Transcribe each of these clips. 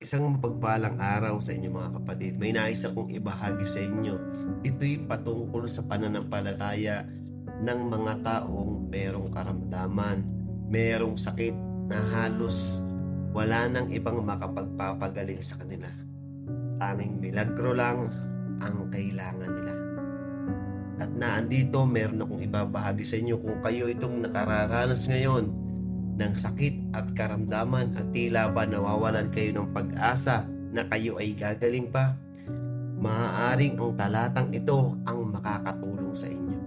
Isang mapagpalang araw sa inyo mga kapatid. May nais akong ibahagi sa inyo. Ito'y patungkol sa pananampalataya ng mga taong merong karamdaman, merong sakit na halos wala nang ibang makapagpapagaling sa kanila. Tanging milagro lang ang kailangan nila. At naandito, meron akong ibabahagi sa inyo kung kayo itong nakararanas ngayon ng sakit at karamdaman at tila ba nawawalan kayo ng pag-asa na kayo ay gagaling pa, maaaring ang talatang ito ang makakatulong sa inyo.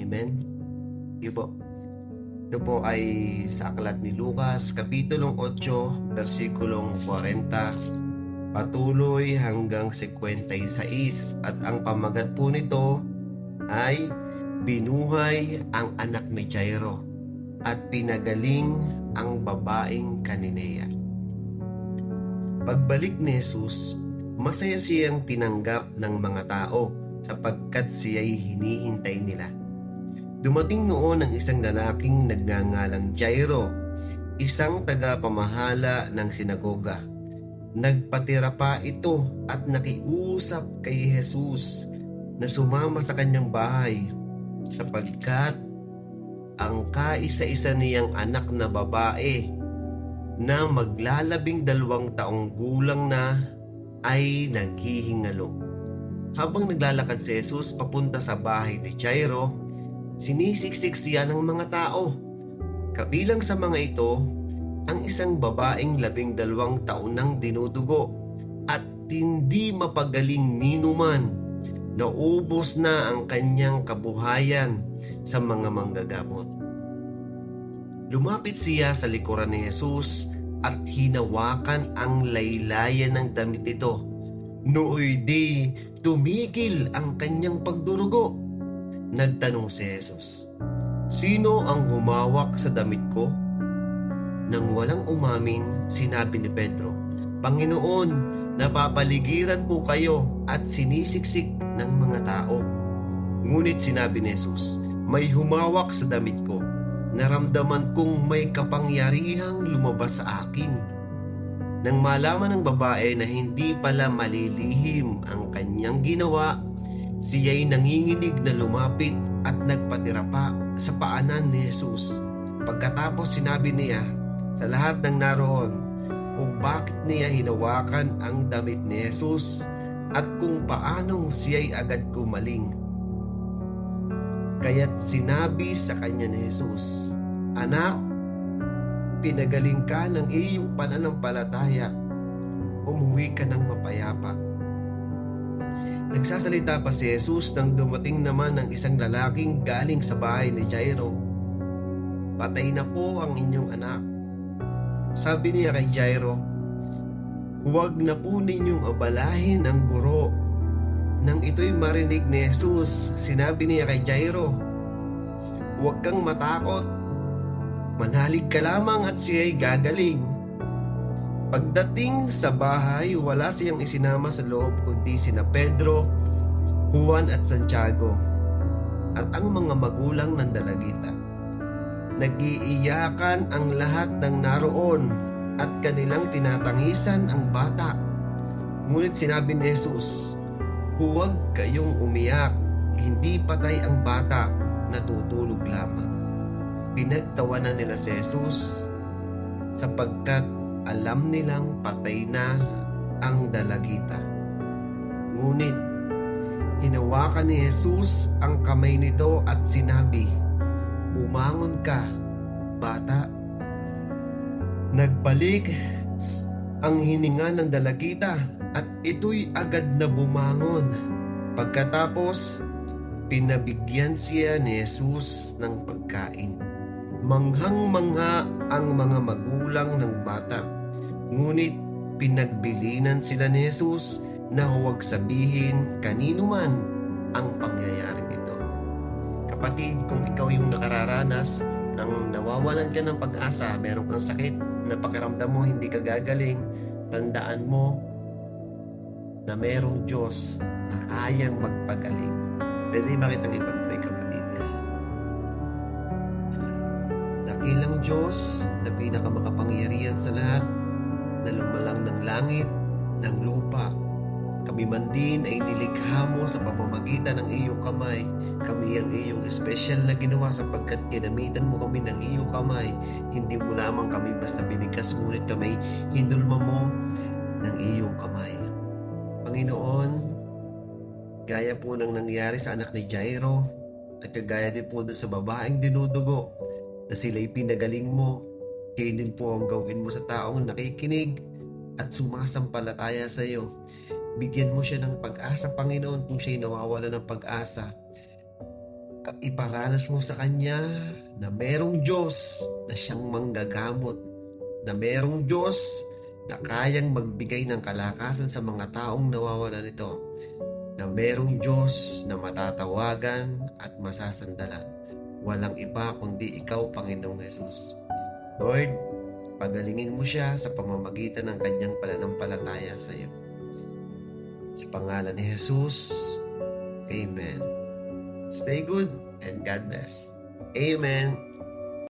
Amen? Yun po. Ito po ay sa aklat ni Lucas, Kapitulong 8, versikulong 40, patuloy hanggang 56. At ang pamagat po nito ay binuhay ang anak ni Jairo at pinagaling ang babaeng Kananea. Pagbalik ni Jesus, masaya siyang tinanggap ng mga tao sapagkat siya'y hinihintay nila. Dumating noon ang isang lalaking nagngangalang Jairo, isang tagapamahala ng sinagoga. Nagpatira pa ito at nakiusap kay Jesus na sumama sa kanyang bahay sapagkat ang kaisa-isa niyang anak na babae na maglalabing 2 taong gulang na ay naghihingalo. Habang naglalakad si Jesus papunta sa bahay ni Jairo, sinisiksik siya ng mga tao. Kabilang sa mga ito, ang isang babaeng 12 taon nang dinudugo at hindi mapagaling ninuman. Naubos na ang kanyang kabuhayan sa mga manggagamot. Lumapit siya sa likuran ni Jesus at hinawakan ang laylayan ng damit nito. Nooy di tumigil ang kanyang pagdurugo. Nagtanong si Jesus, "Sino ang humawak sa damit ko?" Nang walang umamin, sinabi ni Pedro, "Panginoon, napapaligiran po kayo at sinisiksik ng mga tao." Ngunit sinabi ni Jesus, "May humawak sa damit ko. Naramdaman kong may kapangyarihang lumabas sa akin." Nang malaman ng babae na hindi pala malilihim ang kanyang ginawa, siya'y nanginginig na lumapit at nagpatira pa sa paanan ni Jesus. Pagkatapos sinabi niya sa lahat ng naroon kung bakit niya hinawakan ang damit ni Jesus at kung paanong siya'y agad gumaling. Kaya't sinabi sa kanya ni Jesus, "Anak, pinagaling ka ng iyong pananampalataya. Umuwi ka ng mapayapa." Nagsasalita pa si Jesus nang dumating naman ang isang lalaking galing sa bahay ni Jairo. "Patay na po ang inyong anak." Sabi niya kay Jairo, "Huwag na po ninyong abalahin ang guro." Nang ito'y marinig ni Jesus, sinabi niya kay Jairo, "Huwag kang matakot. Manalig ka lamang at siya'y gagaling." Pagdating sa bahay, wala siyang isinama sa loob kundi sina Pedro, Juan at Santiago at ang mga magulang ng dalagita. Nag-iiyakan ang lahat ng naroon at kanilang tinatangisan ang bata. Ngunit sinabi ni Jesus, "Huwag kayong umiyak, hindi patay ang bata, natutulog lamang." Pinagtawanan nila si Jesus sapagkat alam nilang patay na ang dalagita. Ngunit hinawakan ni Jesus ang kamay nito at sinabi, "Bumangon ka, bata." Nagbalik ang hininga ng dalagita at ito'y agad na bumangon. Pagkatapos, pinabigyan siya ni Jesus ng pagkain. Manghang-mangha ang mga magulang ng bata, ngunit pinagbilinan sila ni Jesus na huwag sabihin kanino man ang pangyayaring ito. Kapatid, kung ikaw yung nakararanas ng nawawalan ka ng pag-asa, meron kang sakit, na pakiramdam mo hindi ka gagaling, tandaan mo na merong Diyos na kayang magpagaling. Pwede ba kitang ipag-pray, kapatid? Dakilang Diyos na pinakamakapangyarihan sa lahat, na lumalang ng langit, ng lupa. Kami man din ay nilikha mo sa pamamagitan ng iyong kamay. Kami ang iyong espesyal na ginawa sapagkat ginamitan mo kami ng iyong kamay. Hindi mo lamang kami basta binigkas, ngunit kami hinulma mo ng iyong kamay. Panginoon, gaya po ng nangyari sa anak ni Jairo, at kagaya din po doon sa babaeng dinudugo, na sila'y pinagaling mo, kaya din po ang gawin mo sa taong nakikinig at sumasampalataya sa iyo. Bigyan mo siya ng pag-asa, Panginoon, kung siya'y nawawala ng pag-asa. At iparanas mo sa kanya na merong Diyos na siyang manggagamot, na merong Diyos na kayang magbigay ng kalakasan sa mga taong nawawala nito, na merong Diyos na matatawagan at masasandalan. Walang iba kundi ikaw, Panginoong Jesus. Lord, pagalingin mo siya sa pamamagitan ng kanyang pananampalataya sa iyo. Sa pangalan ni Jesus, Amen. Stay good and God bless. Amen.